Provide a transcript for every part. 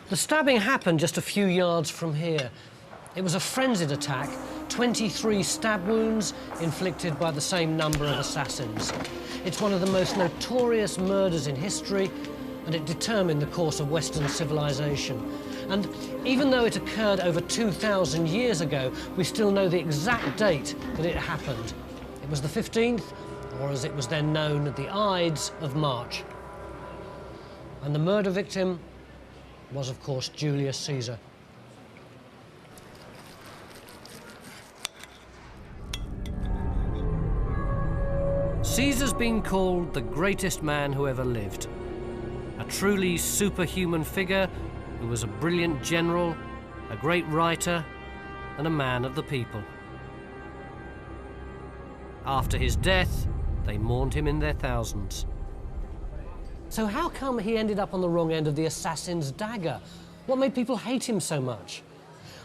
The stabbing happened just a few yards from here. It was a frenzied attack, 23 stab wounds inflicted by the same number of assassins. It's one of the most notorious murders in history, and it determined the course of Western civilization. And even though it occurred over 2,000 years ago, we still know the exact date that it happened. It was the 15th, or as it was then known, the Ides of March. And the murder victim was, of course, Julius Caesar. Caesar's been called the greatest man who ever lived. A truly superhuman figure who was a brilliant general, a great writer, and a man of the people. After his death, they mourned him in their thousands. So how come he ended up on the wrong end of the assassin's dagger? What made people hate him so much?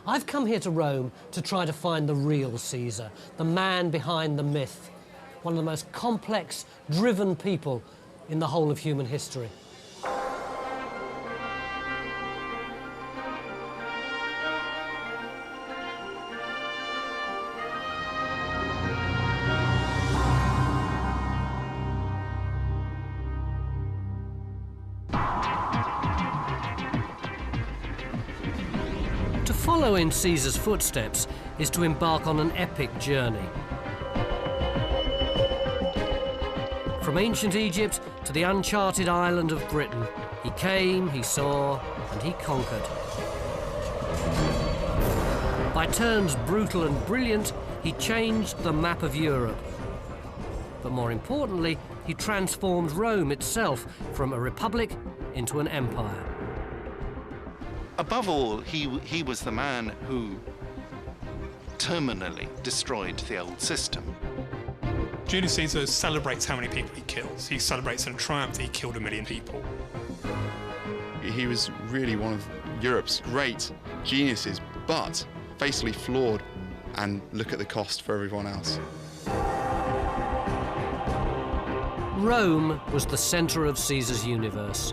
I've come here to Rome to try to find the real Caesar, the man behind the myth, one of the most complex, driven people in the whole of human history. To follow in Caesar's footsteps is to embark on an epic journey. From ancient Egypt to the uncharted island of Britain, he came, he saw, and he conquered. By turns brutal and brilliant, he changed the map of Europe. But more importantly, he transformed Rome itself from a republic into an empire. Above all, he was the man who terminally destroyed the old system. Julius Caesar celebrates how many people he kills. He celebrates in triumph that he killed 1 million people. He was really one of Europe's great geniuses, but facially flawed, and look at the cost for everyone else. Rome was the centre of Caesar's universe.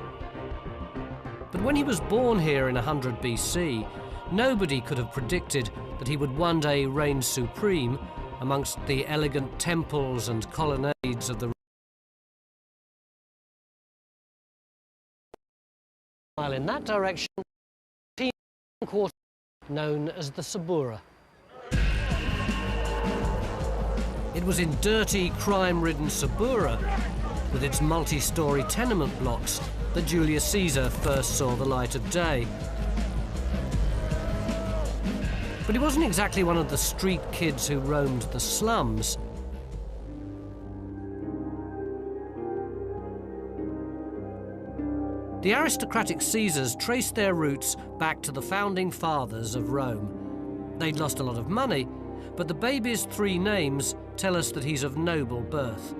But when he was born here in 100 BC, nobody could have predicted that he would one day reign supreme amongst the elegant temples and colonnades of the while in that direction, quarter known as the Suburra. It was in dirty, crime-ridden Suburra, with its multi-storey tenement blocks, that Julius Caesar first saw the light of day. But he wasn't exactly one of the street kids who roamed the slums. The aristocratic Caesars traced their roots back to the founding fathers of Rome. They'd lost a lot of money, but the baby's 3 names tell us that he's of noble birth.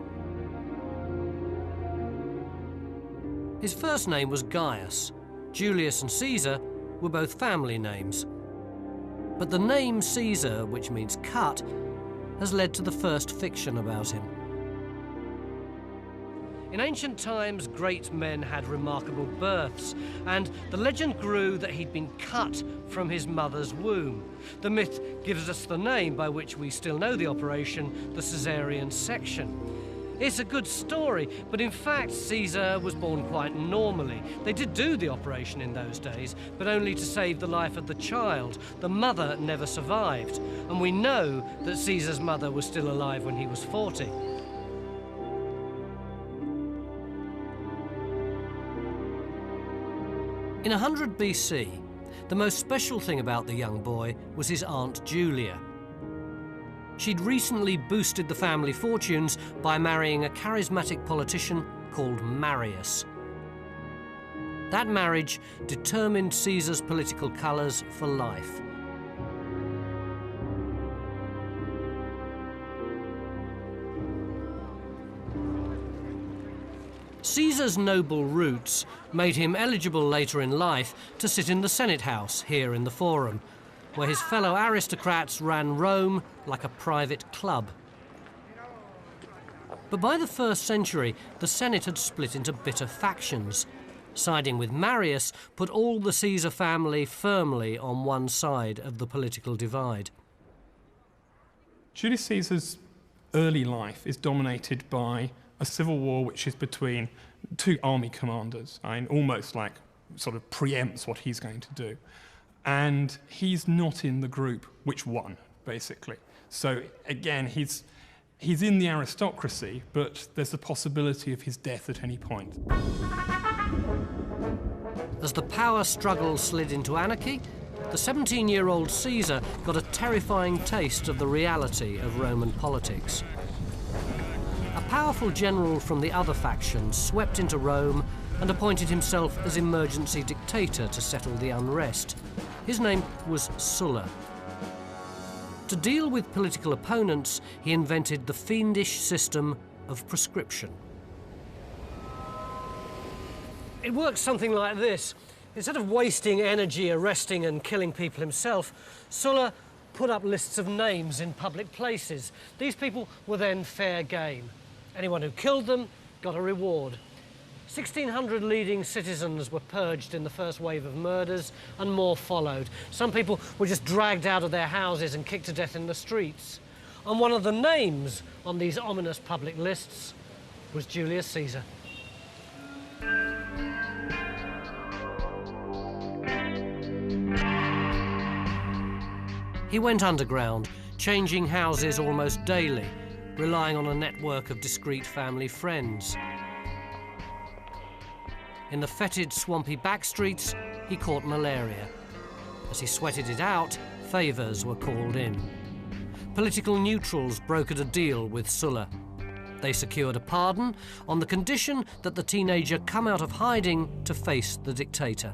His first name was Gaius. Julius and Caesar were both family names. But the name Caesar, which means cut, has led to the first fiction about him. In ancient times, great men had remarkable births, and the legend grew that he'd been cut from his mother's womb. The myth gives us the name by which we still know the operation, the caesarean section. It's a good story, but in fact, Caesar was born quite normally. They did do the operation in those days, but only to save the life of the child. The mother never survived, and we know that Caesar's mother was still alive when he was 40. In 100 BC, the most special thing about the young boy was his Aunt Julia. She'd recently boosted the family fortunes by marrying a charismatic politician called Marius. That marriage determined Caesar's political colours for life. Caesar's noble roots made him eligible later in life to sit in the Senate House here in the Forum, where his fellow aristocrats ran Rome like a private club. But by the 1st century, the Senate had split into bitter factions. siding with Marius put all the Caesar family firmly on one side of the political divide. Julius Caesar's early life is dominated by a civil war which is between two army commanders, and almost like sort of preempts what he's going to do. And he's not in the group which won, basically. So again, he's in the aristocracy, but there's the possibility of his death at any point. As the power struggle slid into anarchy, the 17-year-old Caesar got a terrifying taste of the reality of Roman politics. A powerful general from the other faction swept into Rome and appointed himself as emergency dictator to settle the unrest. His name was Sulla. To deal with political opponents, he invented the fiendish system of proscription. It works something like this. Instead of wasting energy arresting and killing people himself, Sulla put up lists of names in public places. These people were then fair game. Anyone who killed them got a reward. 1,600 leading citizens were purged in the first wave of murders, and more followed. Some people were just dragged out of their houses and kicked to death in the streets. And one of the names on these ominous public lists was Julius Caesar. He went underground, changing houses almost daily, relying on a network of discreet family friends. In the fetid, swampy backstreets, he caught malaria. As he sweated it out, favours were called in. Political neutrals brokered a deal with Sulla. They secured a pardon on the condition that the teenager come out of hiding to face the dictator.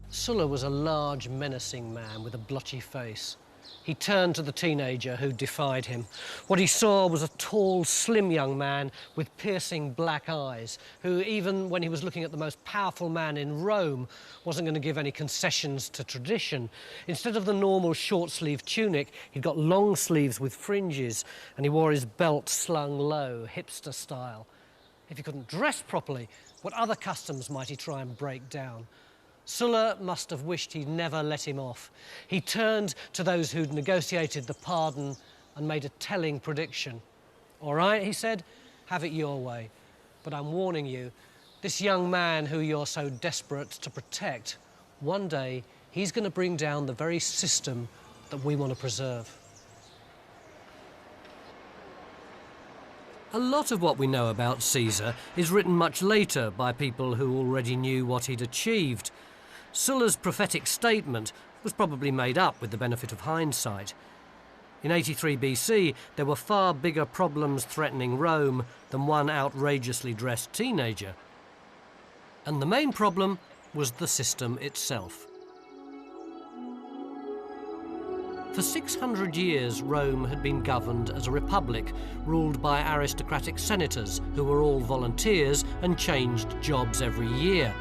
Sulla was a large, menacing man with a blotchy face. He turned to the teenager who defied him. What he saw was a tall, slim young man with piercing black eyes, who, even when he was looking at the most powerful man in Rome, wasn't going to give any concessions to tradition. Instead of the normal short-sleeved tunic, he'd got long sleeves with fringes, and he wore his belt slung low, hipster style. If he couldn't dress properly, what other customs might he try and break down? Sulla must have wished he'd never let him off. He turned to those who'd negotiated the pardon and made a telling prediction. "All right," he said, "have it your way. But I'm warning you, this young man who you're so desperate to protect, one day he's going to bring down the very system that we want to preserve." A lot of what we know about Caesar is written much later by people who already knew what he'd achieved. Sulla's prophetic statement was probably made up with the benefit of hindsight. In 83 BC, there were far bigger problems threatening Rome than one outrageously dressed teenager. And the main problem was the system itself. For 600 years, Rome had been governed as a republic, ruled by aristocratic senators who were all volunteers and changed jobs every year.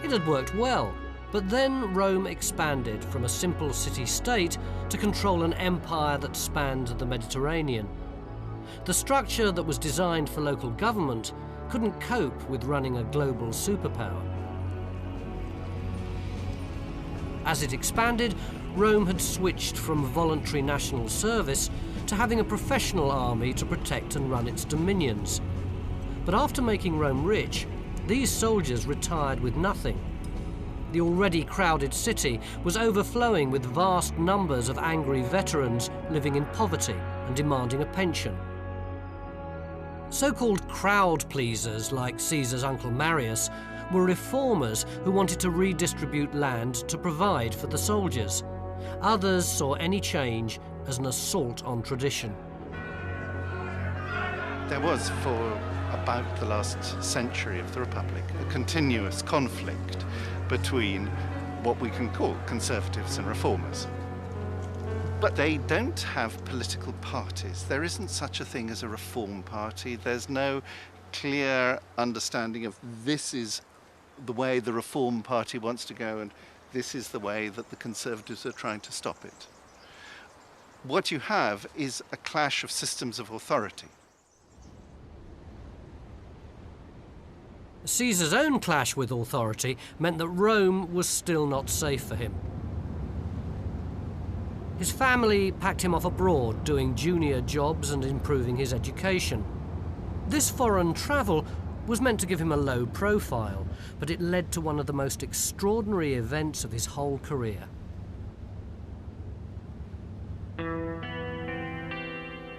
It had worked well, but then Rome expanded from a simple city-state to control an empire that spanned the Mediterranean. The structure that was designed for local government couldn't cope with running a global superpower. As it expanded, Rome had switched from voluntary national service to having a professional army to protect and run its dominions. But after making Rome rich, these soldiers retired with nothing. The already crowded city was overflowing with vast numbers of angry veterans living in poverty and demanding a pension. So-called crowd pleasers like Caesar's uncle Marius were reformers who wanted to redistribute land to provide for the soldiers. Others saw any change as an assault on tradition. There was, for about the last century of the Republic, a continuous conflict between what we can call conservatives and reformers. But they don't have political parties. There isn't such a thing as a reform party. There's no clear understanding of this is the way the Reform Party wants to go and this is the way that the Conservatives are trying to stop it. What you have is a clash of systems of authority. Caesar's own clash with authority meant that Rome was still not safe for him. His family packed him off abroad, doing junior jobs and improving his education. This foreign travel was meant to give him a low profile, but it led to one of the most extraordinary events of his whole career.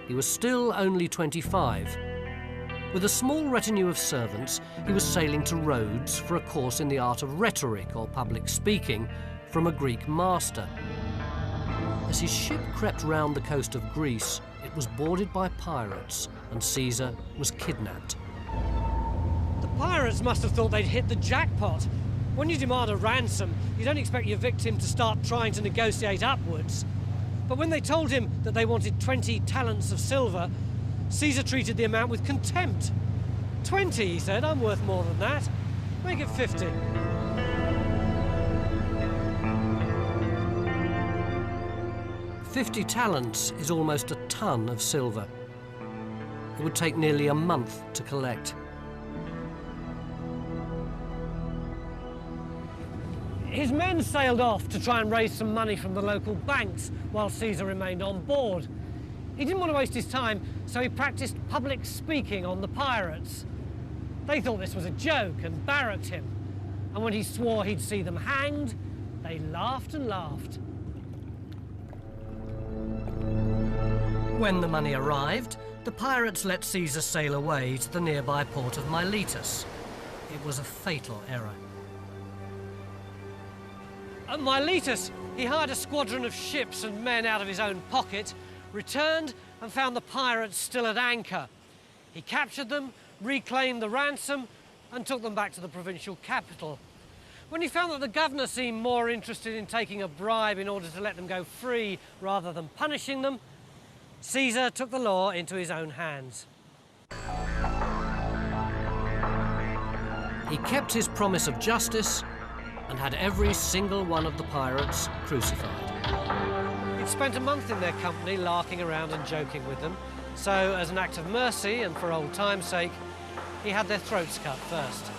He was still only 25. With a small retinue of servants, he was sailing to Rhodes for a course in the art of rhetoric or public speaking from a Greek master. As his ship crept round the coast of Greece, it was boarded by pirates and Caesar was kidnapped. The pirates must have thought they'd hit the jackpot. When you demand a ransom, you don't expect your victim to start trying to negotiate upwards. But when they told him that they wanted 20 talents of silver, Caesar treated the amount with contempt. 20, he said, I'm worth more than that. Make it 50. "50 talents is almost a ton of silver. It would take nearly a month to collect. His men sailed off to try and raise some money from the local banks while Caesar remained on board. He didn't want to waste his time, so he practiced public speaking on the pirates. They thought this was a joke and barracked him. And when he swore he'd see them hanged, they laughed and laughed. When the money arrived, the pirates let Caesar sail away to the nearby port of Miletus. It was a fatal error. At Miletus, he hired a squadron of ships and men out of his own pocket, returned and found the pirates still at anchor. He captured them, reclaimed the ransom, and took them back to the provincial capital. When he found that the governor seemed more interested in taking a bribe in order to let them go free rather than punishing them, Caesar took the law into his own hands. He kept his promise of justice and had every single one of the pirates crucified. He'd spent a month in their company, larking around and joking with them, so as an act of mercy and for old time's sake, he had their throats cut first.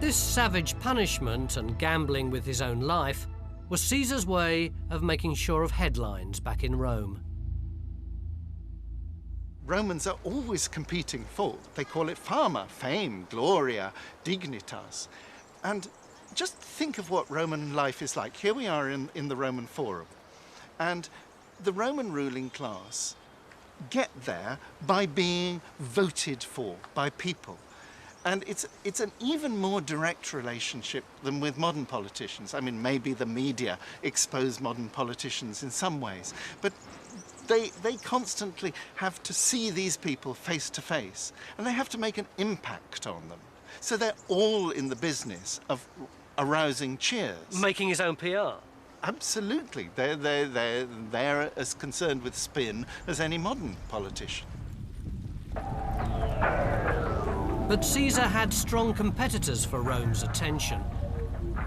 This savage punishment and gambling with his own life was Caesar's way of making sure of headlines back in Rome. Romans are always competing for. They call it fama, fame, gloria, dignitas. And just think of what Roman life is like. Here we are in the Roman Forum. And the Roman ruling class get there by being voted for by people. And it's an even more direct relationship than with modern politicians. I mean, maybe the media expose modern politicians in some ways, but they constantly have to see these people face to face, and they have to make an impact on them. So they're all in the business of arousing cheers. Making his own PR. Absolutely. They're as concerned with spin as any modern politician. But Caesar had strong competitors for Rome's attention.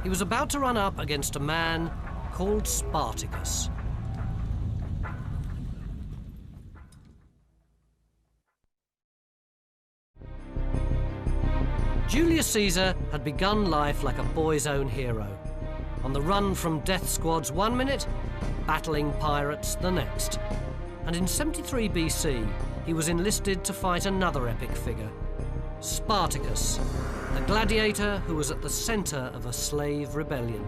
He was about to run up against a man called Spartacus. Julius Caesar had begun life like a boy's own hero, on the run from death squads one minute, battling pirates the next. And in 73 BC, he was enlisted to fight another epic figure, Spartacus, a gladiator who was at the center of a slave rebellion.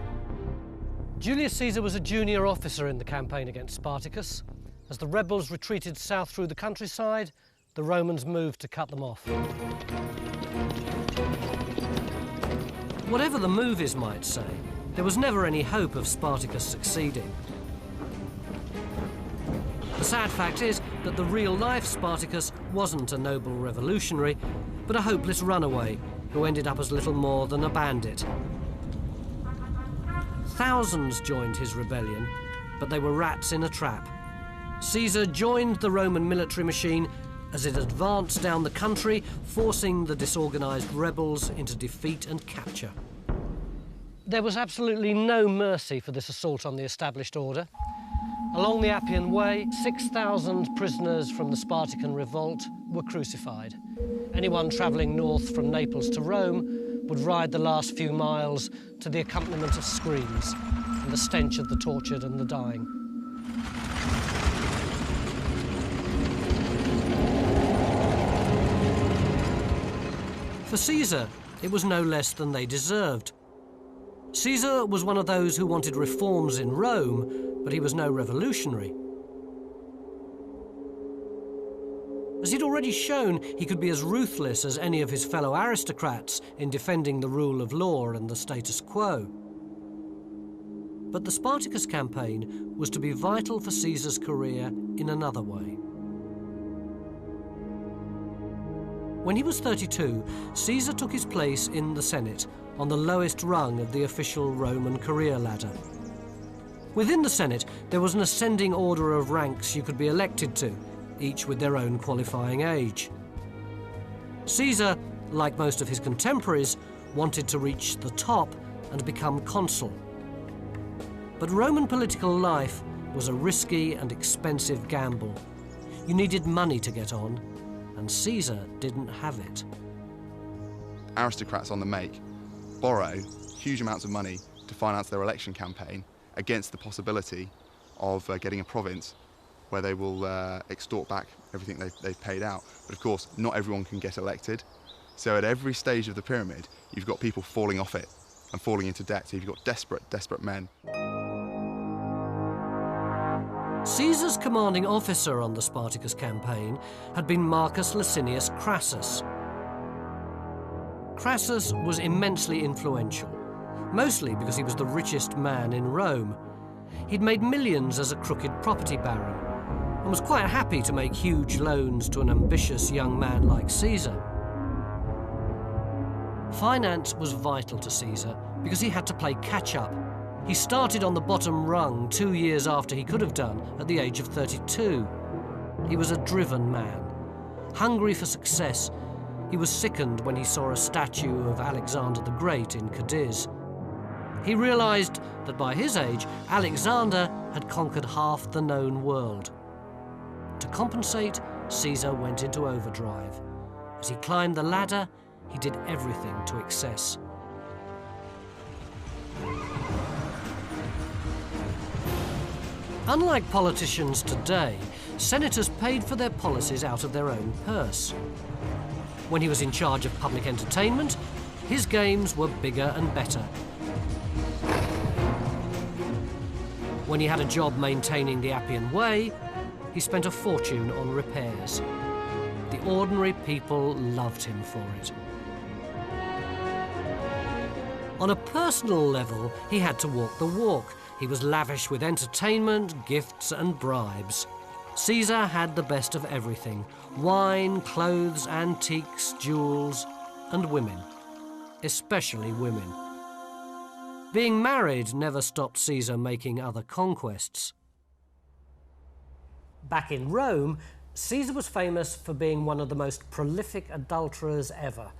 Julius Caesar was a junior officer in the campaign against Spartacus. As the rebels retreated south through the countryside, the Romans moved to cut them off. Whatever the movies might say, there was never any hope of Spartacus succeeding. The sad fact is that the real-life Spartacus wasn't a noble revolutionary, but a hopeless runaway who ended up as little more than a bandit. Thousands joined his rebellion, but they were rats in a trap. Caesar joined the Roman military machine as it advanced down the country, forcing the disorganized rebels into defeat and capture. There was absolutely no mercy for this assault on the established order. Along the Appian Way, 6,000 prisoners from the Spartan revolt were crucified. Anyone travelling north from Naples to Rome would ride the last few miles to the accompaniment of screams and the stench of the tortured and the dying. For Caesar, it was no less than they deserved. Caesar was one of those who wanted reforms in Rome, but he was no revolutionary. As he'd already shown, he could be as ruthless as any of his fellow aristocrats in defending the rule of law and the status quo. But the Spartacus campaign was to be vital for Caesar's career in another way. When he was 32, Caesar took his place in the Senate on the lowest rung of the official Roman career ladder. Within the Senate, there was an ascending order of ranks you could be elected to, each with their own qualifying age. Caesar, like most of his contemporaries, wanted to reach the top and become consul. But Roman political life was a risky and expensive gamble. You needed money to get on, and Caesar didn't have it. Aristocrats on the make borrow huge amounts of money to finance their election campaign against the possibility of getting a province where they will extort back everything they've paid out. But of course, not everyone can get elected. So at every stage of the pyramid, you've got people falling off it and falling into debt. So you've got desperate men. Caesar's commanding officer on the Spartacus campaign had been Marcus Licinius Crassus. Crassus was immensely influential, mostly because he was the richest man in Rome. He'd made millions as a crooked property baron and was quite happy to make huge loans to an ambitious young man like Caesar. Finance was vital to Caesar because he had to play catch-up. He started on the bottom rung 2 years after he could have done at the age of 32. He was a driven man, hungry for success. He was sickened when he saw a statue of Alexander the Great in Cadiz. He realized that by his age, Alexander had conquered half the known world. To compensate, Caesar went into overdrive. As he climbed the ladder, he did everything to excess. Unlike politicians today, senators paid for their policies out of their own purse. When he was in charge of public entertainment, his games were bigger and better. When he had a job maintaining the Appian Way, he spent a fortune on repairs. The ordinary people loved him for it. On a personal level, he had to walk the walk. He was lavish with entertainment, gifts and bribes. Caesar had the best of everything: wine, clothes, antiques, jewels, and women. Especially women. Being married never stopped Caesar making other conquests. Back in Rome, Caesar was famous for being one of the most prolific adulterers ever.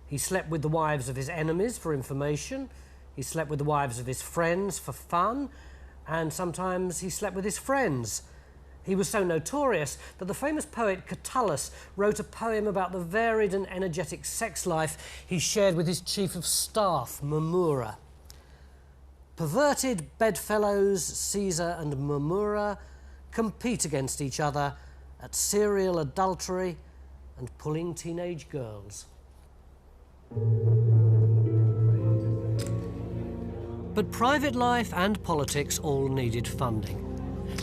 He slept with the wives of his enemies for information, he slept with the wives of his friends for fun, and sometimes he slept with his friends. He was so notorious that the famous poet Catullus wrote a poem about the varied and energetic sex life he shared with his chief of staff, Mamurra. Perverted bedfellows, Caesar and Mamurra compete against each other at serial adultery and pulling teenage girls. But private life and politics all needed funding.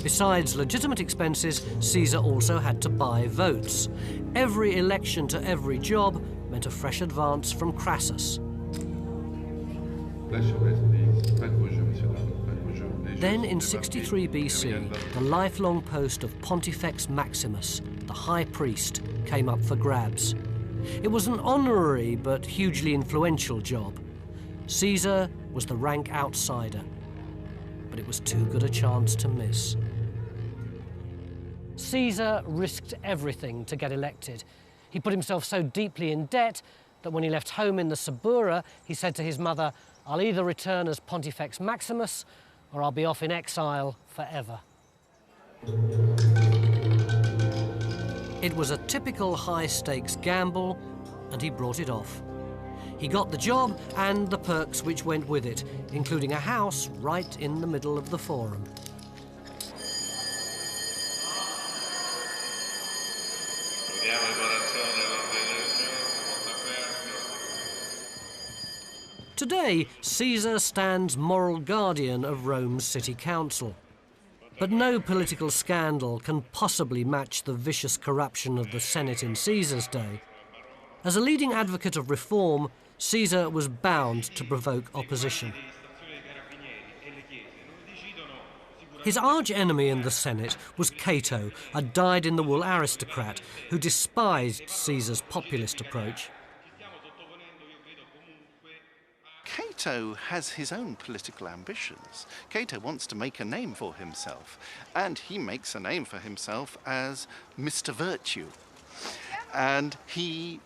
Besides legitimate expenses, Caesar also had to buy votes. Every election to every job meant a fresh advance from Crassus. Then in 63 BC, the lifelong post of Pontifex Maximus, the high priest, came up for grabs. It was an honorary but hugely influential job. Caesar was the rank outsider, but it was too good a chance to miss. Caesar risked everything to get elected. He put himself so deeply in debt that when he left home in the Suburra, he said to his mother, "I'll either return as Pontifex Maximus or I'll be off in exile forever." It was a typical high-stakes gamble, and he brought it off. He got the job and the perks which went with it, including a house right in the middle of the Forum. Today, Caesar stands moral guardian of Rome's city council. But no political scandal can possibly match the vicious corruption of the Senate in Caesar's day. As a leading advocate of reform, Caesar was bound to provoke opposition. His arch-enemy in the Senate was Cato, a dyed-in-the-wool aristocrat who despised Caesar's populist approach. Cato has his own political ambitions. Cato wants to make a name for himself, and he makes a name for himself as Mr. Virtue. And he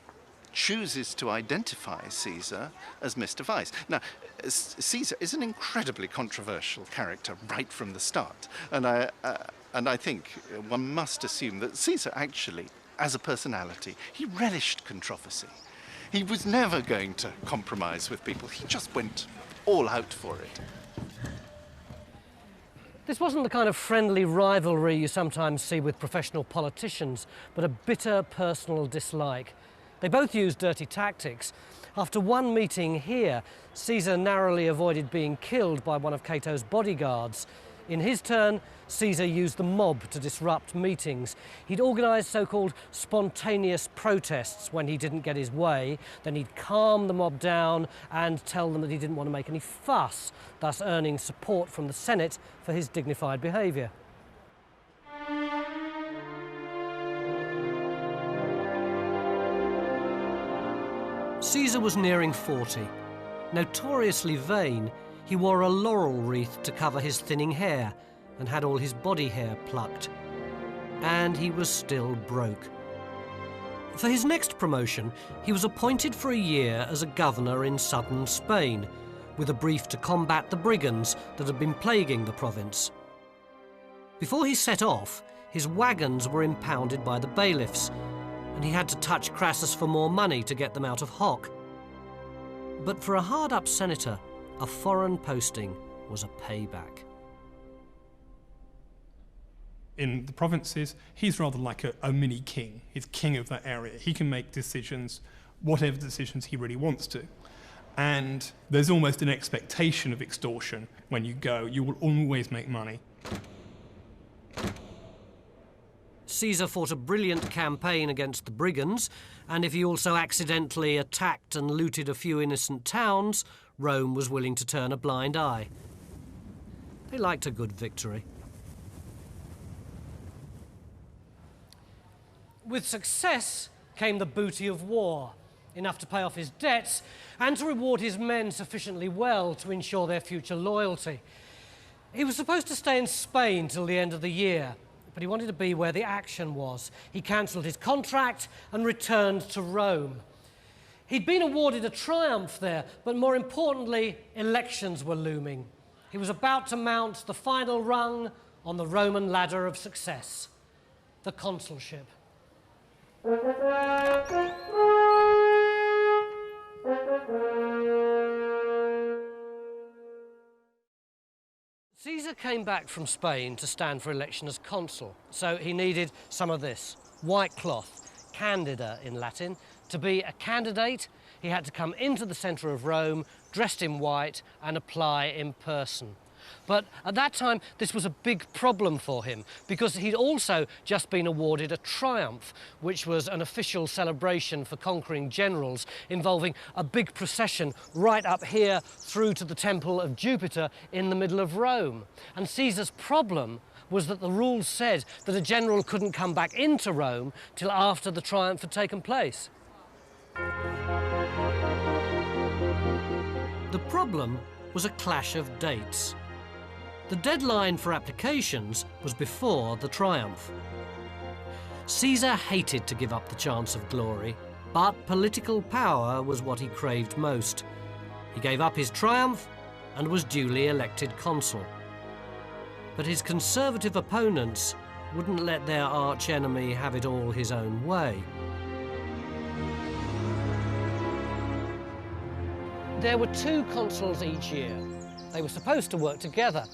chooses to identify Caesar as Mr. Vice. Now, Caesar is an incredibly controversial character right from the start, and I think one must assume that Caesar actually, as a personality, he relished controversy. He was never going to compromise with people. He just went all out for it. This wasn't the kind of friendly rivalry you sometimes see with professional politicians, but a bitter personal dislike. They both used dirty tactics. After one meeting here, Caesar narrowly avoided being killed by one of Cato's bodyguards. In his turn, Caesar used the mob to disrupt meetings. He'd organised so-called spontaneous protests when he didn't get his way. Then he'd calm the mob down and tell them that he didn't want to make any fuss, thus earning support from the Senate for his dignified behaviour. Caesar was nearing 40. Notoriously vain, he wore a laurel wreath to cover his thinning hair and had all his body hair plucked. And he was still broke. For his next promotion, he was appointed for a year as a governor in southern Spain, with a brief to combat the brigands that had been plaguing the province. Before he set off, his wagons were impounded by the bailiffs, and he had to touch Crassus for more money to get them out of hock. But for a hard-up senator, a foreign posting was a payback. In the provinces, he's rather like a mini-king. He's king of that area. He can make decisions, whatever decisions he really wants to. And there's almost an expectation of extortion. When you go, you will always make money. Caesar fought a brilliant campaign against the brigands, and if he also accidentally attacked and looted a few innocent towns, Rome was willing to turn a blind eye. They liked a good victory. With success came the booty of war, enough to pay off his debts and to reward his men sufficiently well to ensure their future loyalty. He was supposed to stay in Spain till the end of the year, but he wanted to be where the action was. He cancelled his contract and returned to Rome. He'd been awarded a triumph there, but more importantly, elections were looming. He was about to mount the final rung on the Roman ladder of success, the consulship. Caesar came back from Spain to stand for election as consul, so he needed some of this, white cloth, candida in Latin. To be a candidate, he had to come into the centre of Rome, dressed in white, and apply in person. But at that time, this was a big problem for him, because he'd also just been awarded a triumph, which was an official celebration for conquering generals, involving a big procession right up here through to the temple of Jupiter in the middle of Rome. And Caesar's problem was that the rules said that a general couldn't come back into Rome till after the triumph had taken place. The problem was a clash of dates. The deadline for applications was before the triumph. Caesar hated to give up the chance of glory, but political power was what he craved most. He gave up his triumph and was duly elected consul. But his conservative opponents wouldn't let their arch-enemy have it all his own way. There were 2 consuls each year. They were supposed to work together,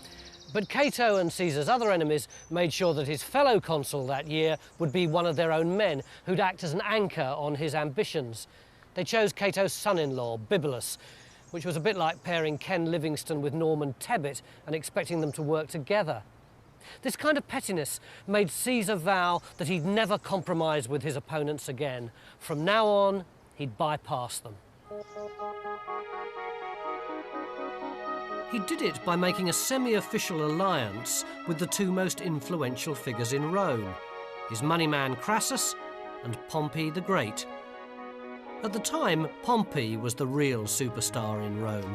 but Cato and Caesar's other enemies made sure that his fellow consul that year would be one of their own men who'd act as an anchor on his ambitions. They chose Cato's son-in-law, Bibulus, which was a bit like pairing Ken Livingstone with Norman Tebbit and expecting them to work together. This kind of pettiness made Caesar vow that he'd never compromise with his opponents again. From now on, he'd bypass them. He did it by making a semi-official alliance with the 2 most influential figures in Rome, his money man Crassus and Pompey the Great. At the time, Pompey was the real superstar in Rome.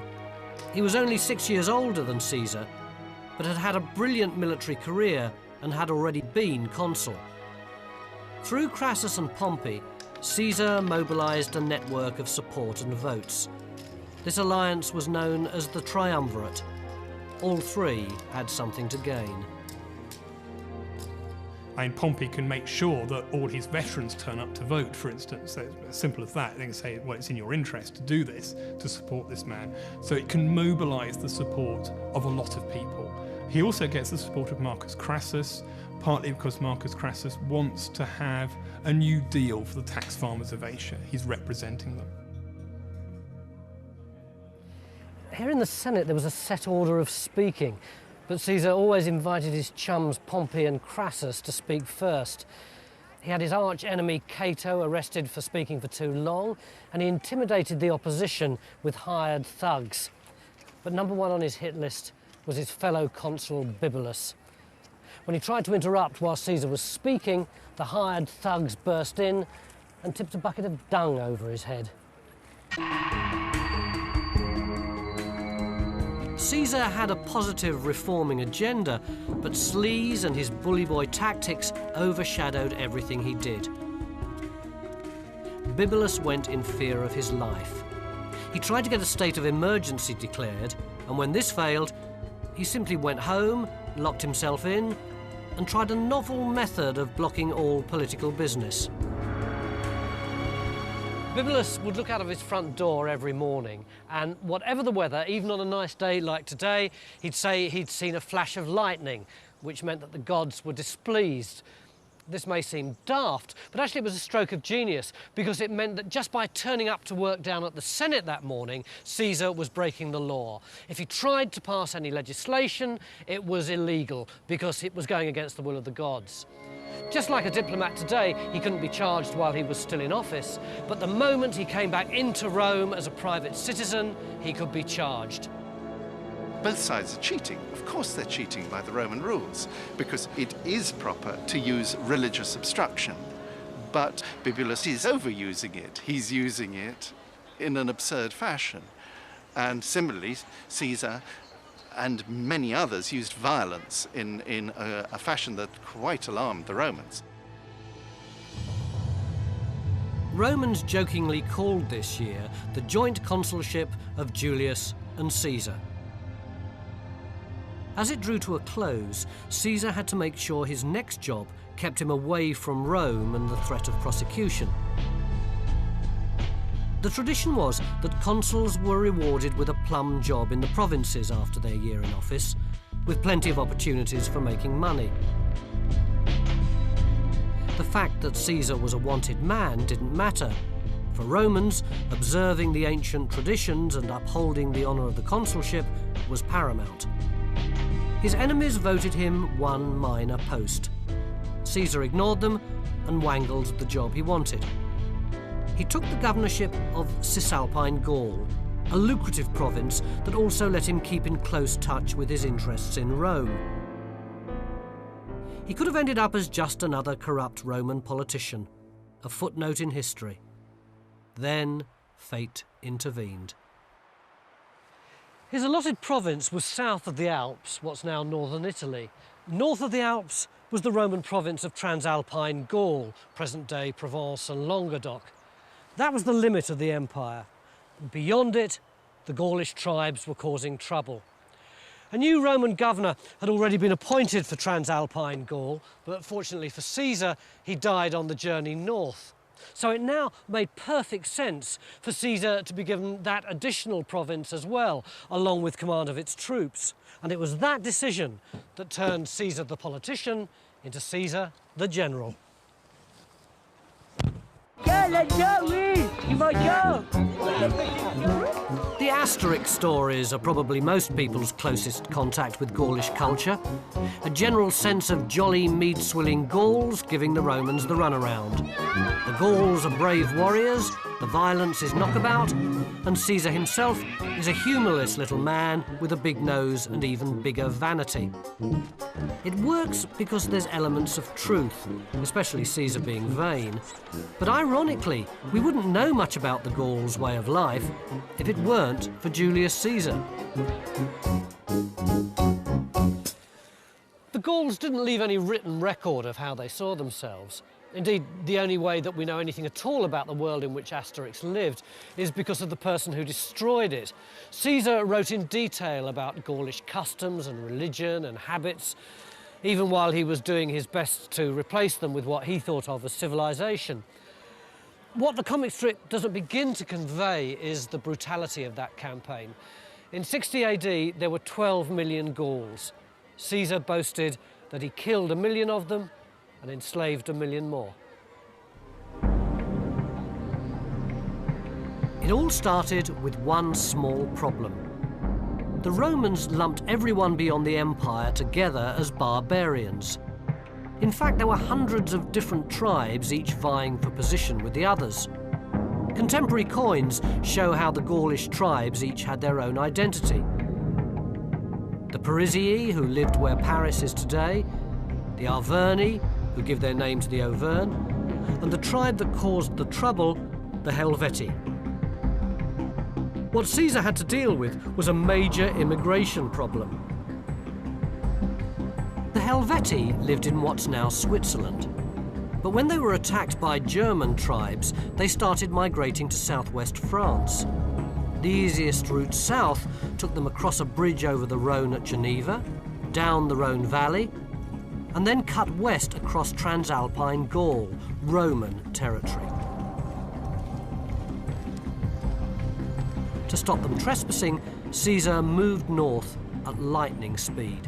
He was only 6 years older than Caesar, but had had a brilliant military career and had already been consul. Through Crassus and Pompey, Caesar mobilized a network of support and votes. This alliance was known as the Triumvirate. All 3 had something to gain. Pompey can make sure that all his veterans turn up to vote, for instance. So as simple as that. They can say, well, it's in your interest to do this, to support this man. So it can mobilise the support of a lot of people. He also gets the support of Marcus Crassus, partly because Marcus Crassus wants to have a new deal for the tax farmers of Asia. He's representing them. Here in the Senate, there was a set order of speaking, but Caesar always invited his chums Pompey and Crassus to speak first. He had his arch-enemy Cato arrested for speaking for too long, and he intimidated the opposition with hired thugs. But number 1 on his hit list was his fellow consul Bibulus. When he tried to interrupt while Caesar was speaking, the hired thugs burst in and tipped a bucket of dung over his head. Caesar had a positive reforming agenda, but sleaze and his bully boy tactics overshadowed everything he did. Bibulus went in fear of his life. He tried to get a state of emergency declared, and when this failed, he simply went home, locked himself in, and tried a novel method of blocking all political business. Bibulus would look out of his front door every morning, and whatever the weather, even on a nice day like today, he'd say he'd seen a flash of lightning, which meant that the gods were displeased. This may seem daft, but actually it was a stroke of genius, because it meant that just by turning up to work down at the Senate that morning, Caesar was breaking the law. If he tried to pass any legislation, it was illegal, because it was going against the will of the gods. Just like a diplomat today, he couldn't be charged while he was still in office, but the moment he came back into Rome as a private citizen, he could be charged. Both sides are cheating. Of course they're cheating by the Roman rules, because it is proper to use religious obstruction. But Bibulus is overusing it. He's using it in an absurd fashion. And similarly, Caesar and many others used violence in a fashion that quite alarmed the Romans. Romans jokingly called this year the joint consulship of Julius and Caesar. As it drew to a close, Caesar had to make sure his next job kept him away from Rome and the threat of prosecution. The tradition was that consuls were rewarded with a plum job in the provinces after their year in office, with plenty of opportunities for making money. The fact that Caesar was a wanted man didn't matter. For Romans, observing the ancient traditions and upholding the honour of the consulship was paramount. His enemies voted him one minor post. Caesar ignored them and wangled the job he wanted. He took the governorship of Cisalpine Gaul, a lucrative province that also let him keep in close touch with his interests in Rome. He could have ended up as just another corrupt Roman politician, a footnote in history. Then fate intervened. His allotted province was south of the Alps, what's now northern Italy. North of the Alps was the Roman province of Transalpine Gaul, present-day Provence and Languedoc. That was the limit of the empire. Beyond it, the Gaulish tribes were causing trouble. A new Roman governor had already been appointed for Transalpine Gaul, but fortunately for Caesar, he died on the journey north. So it now made perfect sense for Caesar to be given that additional province as well, along with command of its troops. And it was that decision that turned Caesar the politician into Caesar the general. Yeah, let's go, Reece! You might go! The Asterix stories are probably most people's closest contact with Gaulish culture. A general sense of jolly, mead-swilling Gauls giving the Romans the runaround. The Gauls are brave warriors, the violence is knockabout, and Caesar himself is a humourless little man with a big nose and even bigger vanity. It works because there's elements of truth, especially Caesar being vain. But ironically, we wouldn't know much about the Gauls' way of life if it weren't for Julius Caesar. The Gauls didn't leave any written record of how they saw themselves. Indeed, the only way that we know anything at all about the world in which Asterix lived is because of the person who destroyed it. Caesar wrote in detail about Gaulish customs and religion and habits, even while he was doing his best to replace them with what he thought of as civilization. What the comic strip doesn't begin to convey is the brutality of that campaign. In 60 AD, there were 12 million Gauls. Caesar boasted that he killed 1 million of them and enslaved 1 million more. It all started with one small problem. The Romans lumped everyone beyond the empire together as barbarians. In fact, there were hundreds of different tribes, each vying for position with the others. Contemporary coins show how the Gaulish tribes each had their own identity. The Parisii, who lived where Paris is today, the Arverni, who give their name to the Auvergne, and the tribe that caused the trouble, the Helvetii. What Caesar had to deal with was a major immigration problem. The Helvetii lived in what's now Switzerland, but when they were attacked by German tribes, they started migrating to southwest France. The easiest route south took them across a bridge over the Rhone at Geneva, down the Rhone Valley, and then cut west across Transalpine Gaul, Roman territory. To stop them trespassing, Caesar moved north at lightning speed.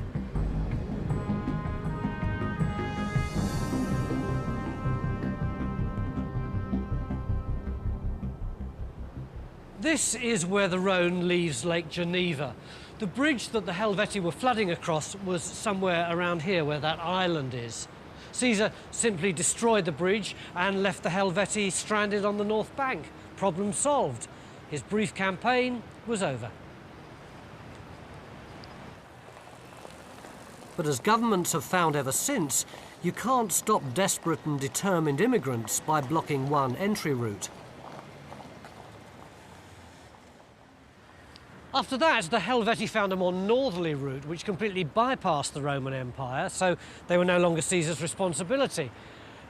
This is where the Rhone leaves Lake Geneva. The bridge that the Helvetii were flooding across was somewhere around here where that island is. Caesar simply destroyed the bridge and left the Helvetii stranded on the north bank. Problem solved. His brief campaign was over. But as governments have found ever since, you can't stop desperate and determined immigrants by blocking one entry route. After that, the Helvetii found a more northerly route which completely bypassed the Roman Empire, so they were no longer Caesar's responsibility.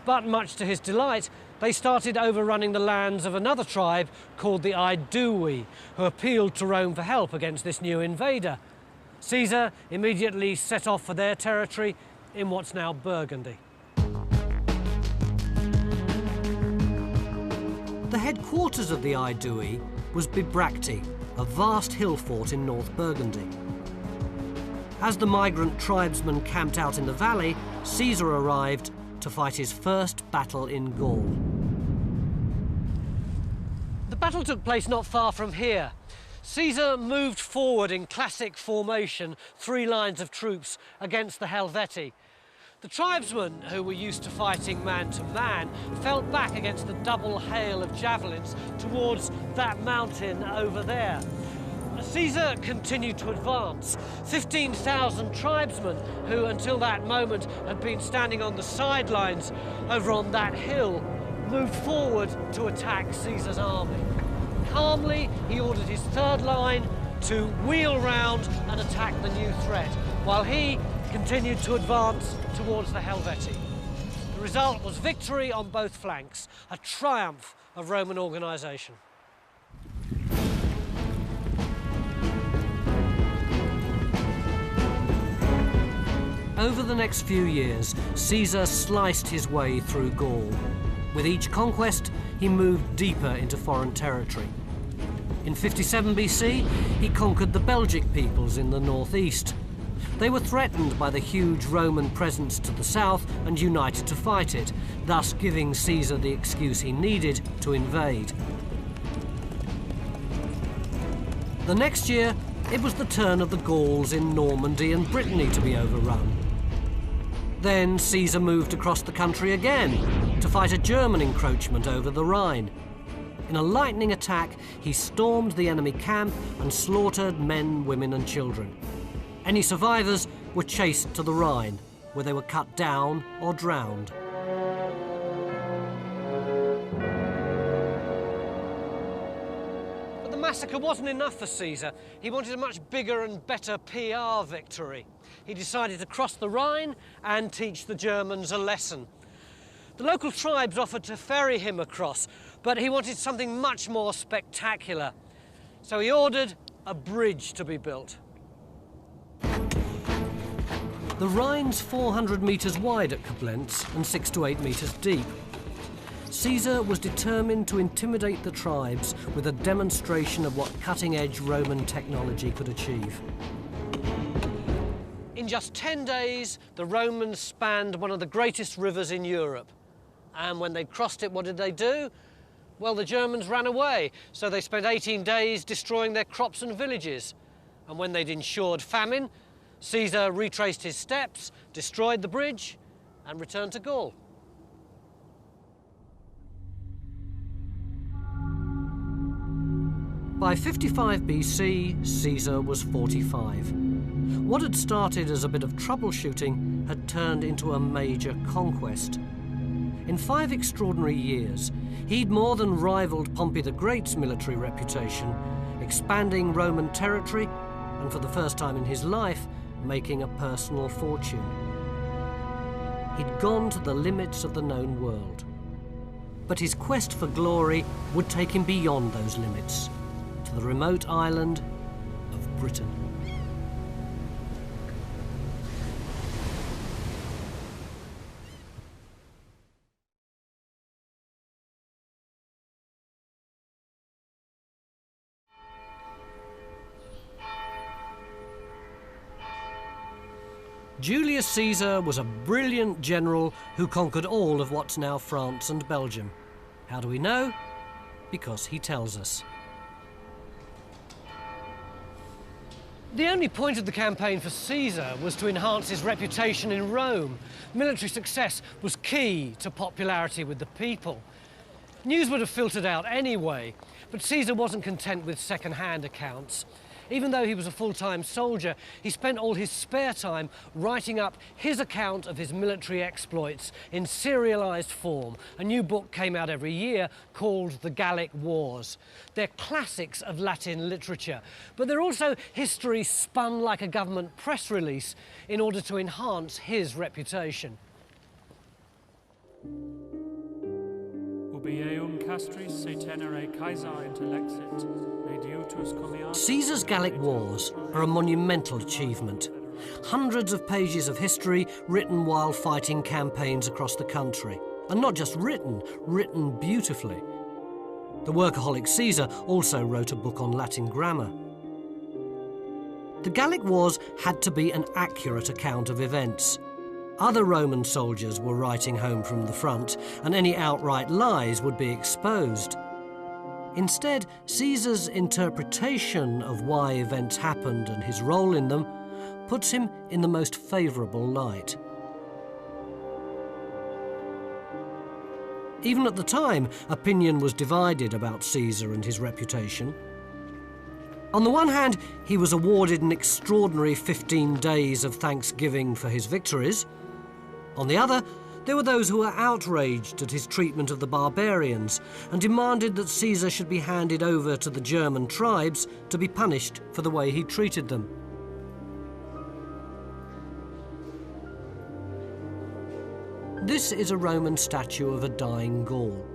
But much to his delight, they started overrunning the lands of another tribe called the Aedui, who appealed to Rome for help against this new invader. Caesar immediately set off for their territory in what's now Burgundy. The headquarters of the Aedui was Bibracte, a vast hill fort in North Burgundy. As the migrant tribesmen camped out in the valley, Caesar arrived to fight his first battle in Gaul. The battle took place not far from here. Caesar moved forward in classic formation, 3 lines of troops against the Helvetii. The tribesmen, who were used to fighting man to man, fell back against the double hail of javelins towards that mountain over there. Caesar continued to advance. 15,000 tribesmen, who until that moment had been standing on the sidelines over on that hill, moved forward to attack Caesar's army. Calmly, he ordered his 3rd line to wheel round and attack the new threat, while he continued to advance towards the Helvetii. The result was victory on both flanks, a triumph of Roman organisation. Over the next few years, Caesar sliced his way through Gaul. With each conquest, he moved deeper into foreign territory. In 57 BC, he conquered the Belgic peoples in the northeast. They were threatened by the huge Roman presence to the south and united to fight it, thus giving Caesar the excuse he needed to invade. The next year, it was the turn of the Gauls in Normandy and Brittany to be overrun. Then Caesar moved across the country again to fight a German encroachment over the Rhine. In a lightning attack, he stormed the enemy camp and slaughtered men, women and children. Any survivors were chased to the Rhine, where they were cut down or drowned. But the massacre wasn't enough for Caesar. He wanted a much bigger and better PR victory. He decided to cross the Rhine and teach the Germans a lesson. The local tribes offered to ferry him across, but he wanted something much more spectacular. So he ordered a bridge to be built. The Rhine's 400 metres wide at Koblenz and 6 to 8 metres deep. Caesar was determined to intimidate the tribes with a demonstration of what cutting-edge Roman technology could achieve. In just 10 days, the Romans spanned one of the greatest rivers in Europe. And when they'd crossed it, what did they do? Well, the Germans ran away, so they spent 18 days destroying their crops and villages. And when they'd ensured famine, Caesar retraced his steps, destroyed the bridge, and returned to Gaul. By 55 BC, Caesar was 45. What had started as a bit of troubleshooting had turned into a major conquest. In 5 extraordinary years, he'd more than rivaled Pompey the Great's military reputation, expanding Roman territory, and for the first time in his life, making a personal fortune. He'd gone to the limits of the known world. But his quest for glory would take him beyond those limits, to the remote island of Britain. Julius Caesar was a brilliant general who conquered all of what's now France and Belgium. How do we know? Because he tells us. The only point of the campaign for Caesar was to enhance his reputation in Rome. Military success was key to popularity with the people. News would have filtered out anyway, but Caesar wasn't content with second-hand accounts. Even though he was a full-time soldier, he spent all his spare time writing up his account of his military exploits in serialized form. A new book came out every year called The Gallic Wars. They're classics of Latin literature, but they're also history spun like a government press release in order to enhance his reputation. Caesar's Gallic Wars are a monumental achievement. Hundreds of pages of history written while fighting campaigns across the country. And not just written, written beautifully. The workaholic Caesar also wrote a book on Latin grammar. The Gallic Wars had to be an accurate account of events. Other Roman soldiers were writing home from the front, and any outright lies would be exposed. Instead, Caesar's interpretation of why events happened and his role in them puts him in the most favourable light. Even at the time, opinion was divided about Caesar and his reputation. On the one hand, he was awarded an extraordinary 15 days of thanksgiving for his victories. On the other, there were those who were outraged at his treatment of the barbarians and demanded that Caesar should be handed over to the German tribes to be punished for the way he treated them. This is a Roman statue of a dying Gaul.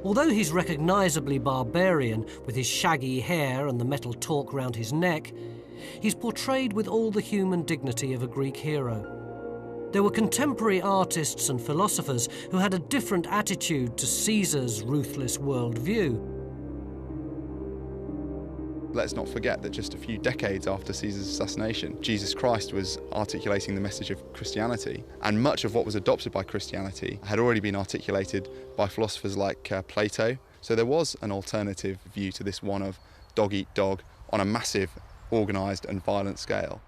Although he's recognisably barbarian with his shaggy hair and the metal torque round his neck, he's portrayed with all the human dignity of a Greek hero. There were contemporary artists and philosophers who had a different attitude to Caesar's ruthless worldview. Let's not forget that just a few decades after Caesar's assassination, Jesus Christ was articulating the message of Christianity, and much of what was adopted by Christianity had already been articulated by philosophers like Plato. So there was an alternative view to this one of dog eat dog on a massive, organised and violent scale.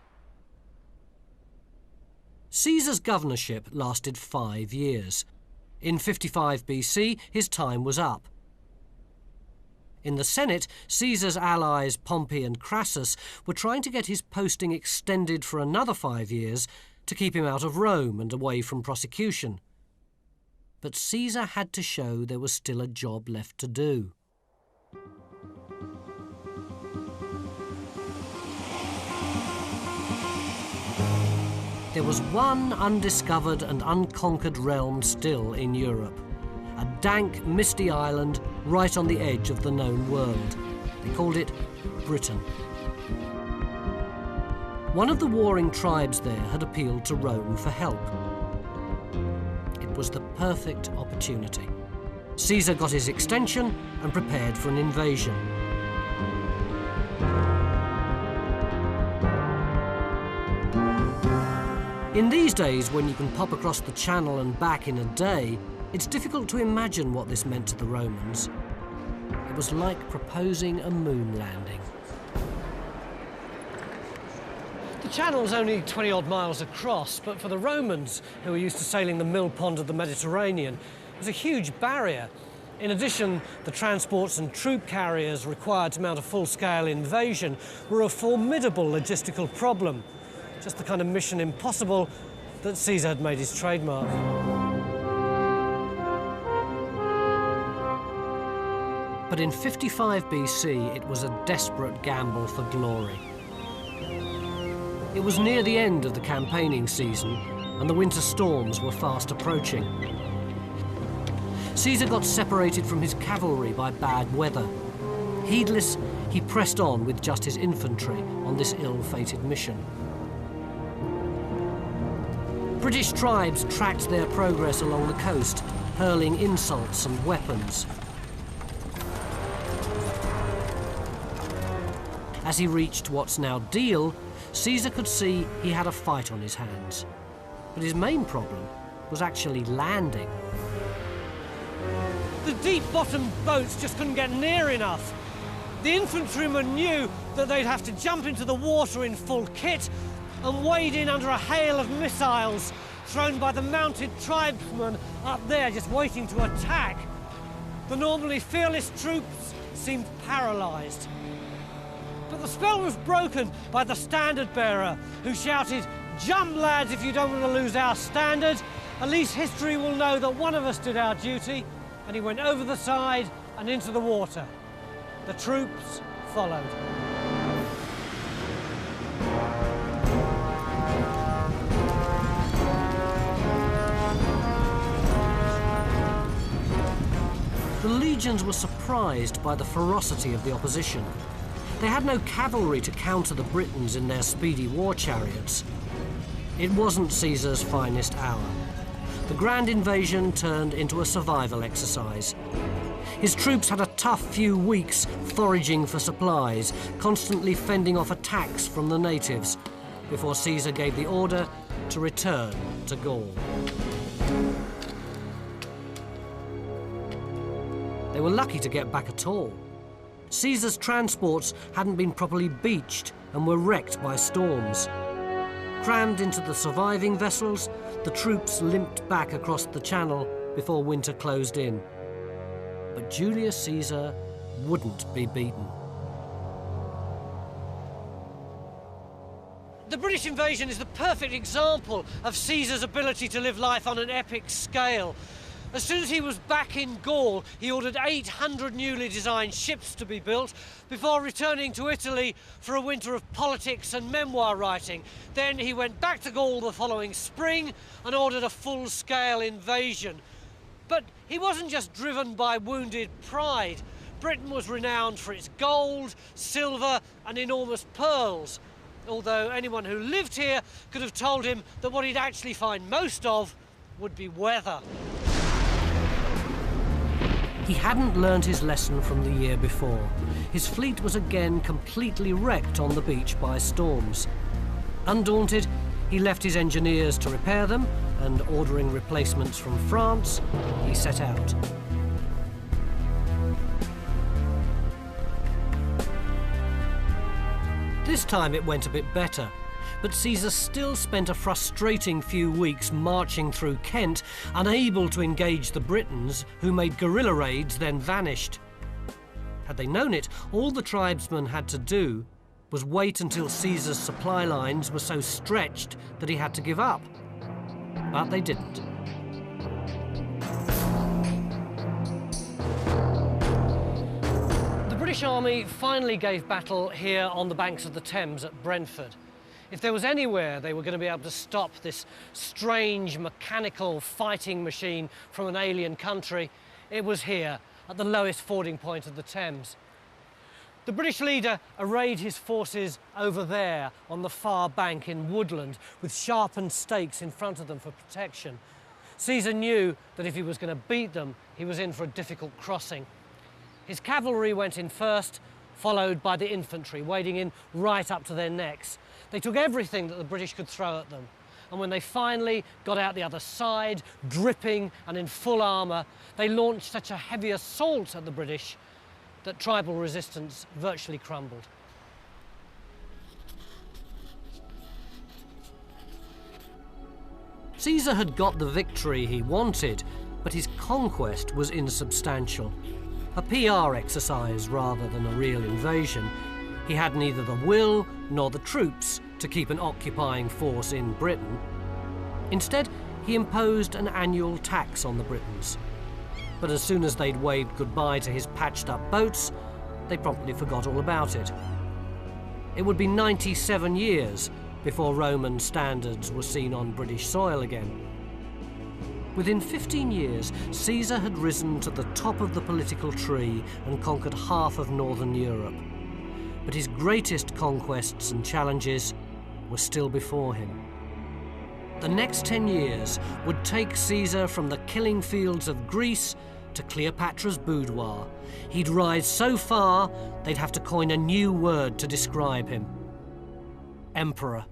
Caesar's governorship lasted 5 years. In 55 BC, his time was up. In the Senate, Caesar's allies Pompey and Crassus were trying to get his posting extended for another 5 years to keep him out of Rome and away from prosecution. But Caesar had to show there was still a job left to do. There was one undiscovered and unconquered realm still in Europe. A dank, misty island right on the edge of the known world. They called it Britain. One of the warring tribes there had appealed to Rome for help. It was the perfect opportunity. Caesar got his extension and prepared for an invasion. In these days, when you can pop across the Channel and back in a day, it's difficult to imagine what this meant to the Romans. It was like proposing a moon landing. The Channel's only 20-odd miles across, but for the Romans, who were used to sailing the mill pond of the Mediterranean, it was a huge barrier. In addition, the transports and troop carriers required to mount a full-scale invasion were a formidable logistical problem. Just the kind of mission impossible that Caesar had made his trademark. But in 55 BC, it was a desperate gamble for glory. It was near the end of the campaigning season, and the winter storms were fast approaching. Caesar got separated from his cavalry by bad weather. Heedless, he pressed on with just his infantry on this ill-fated mission. British tribes tracked their progress along the coast, hurling insults and weapons. As he reached what's now Deal, Caesar could see he had a fight on his hands. But his main problem was actually landing. The deep-bottomed boats just couldn't get near enough. The infantrymen knew that they'd have to jump into the water in full kit and wade in under a hail of missiles thrown by the mounted tribesmen up there just waiting to attack. The normally fearless troops seemed paralysed. But the spell was broken by the standard-bearer, who shouted, "Jump, lads, if you don't want to lose our standard. At least history will know that one of us did our duty." And he went over the side and into the water. The troops followed. The legions were surprised by the ferocity of the opposition. They had no cavalry to counter the Britons in their speedy war chariots. It wasn't Caesar's finest hour. The grand invasion turned into a survival exercise. His troops had a tough few weeks foraging for supplies, constantly fending off attacks from the natives, before Caesar gave the order to return to Gaul. They were lucky to get back at all. Caesar's transports hadn't been properly beached and were wrecked by storms. Crammed into the surviving vessels, the troops limped back across the Channel before winter closed in. But Julius Caesar wouldn't be beaten. The British invasion is the perfect example of Caesar's ability to live life on an epic scale. As soon as he was back in Gaul, he ordered 800 newly designed ships to be built before returning to Italy for a winter of politics and memoir writing. Then he went back to Gaul the following spring and ordered a full-scale invasion. But he wasn't just driven by wounded pride. Britain was renowned for its gold, silver and enormous pearls. although anyone who lived here could have told him that what he'd actually find most of would be weather. He hadn't learned his lesson from the year before. His fleet was again completely wrecked on the beach by storms. Undaunted, he left his engineers to repair them, and ordering replacements from France, he set out. This time it went a bit better, but Caesar still spent a frustrating few weeks marching through Kent, unable to engage the Britons, who made guerrilla raids, then vanished. Had they known it, all the tribesmen had to do was wait until Caesar's supply lines were so stretched that he had to give up. But they didn't. The British Army finally gave battle here on the banks of the Thames at Brentford. If there was anywhere they were going to be able to stop this strange mechanical fighting machine from an alien country, it was here, at the lowest fording point of the Thames. The British leader arrayed his forces over there on the far bank in woodland with sharpened stakes in front of them for protection. Caesar knew that if he was going to beat them, he was in for a difficult crossing. His cavalry went in first, followed by the infantry, wading in right up to their necks. They took everything that the British could throw at them. And when they finally got out the other side, dripping and in full armour, they launched such a heavy assault at the British that tribal resistance virtually crumbled. Caesar had got the victory he wanted, but his conquest was insubstantial. A PR exercise rather than a real invasion. He had neither the will nor the troops to keep an occupying force in Britain. Instead, he imposed an annual tax on the Britons. But as soon as they'd waved goodbye to his patched-up boats, they promptly forgot all about it. It would be 97 years before Roman standards were seen on British soil again. Within 15 years, Caesar had risen to the top of the political tree and conquered half of northern Europe. But his greatest conquests and challenges were still before him. The next 10 years would take Caesar from the killing fields of Greece to Cleopatra's boudoir. He'd rise so far, they'd have to coin a new word to describe him: Emperor.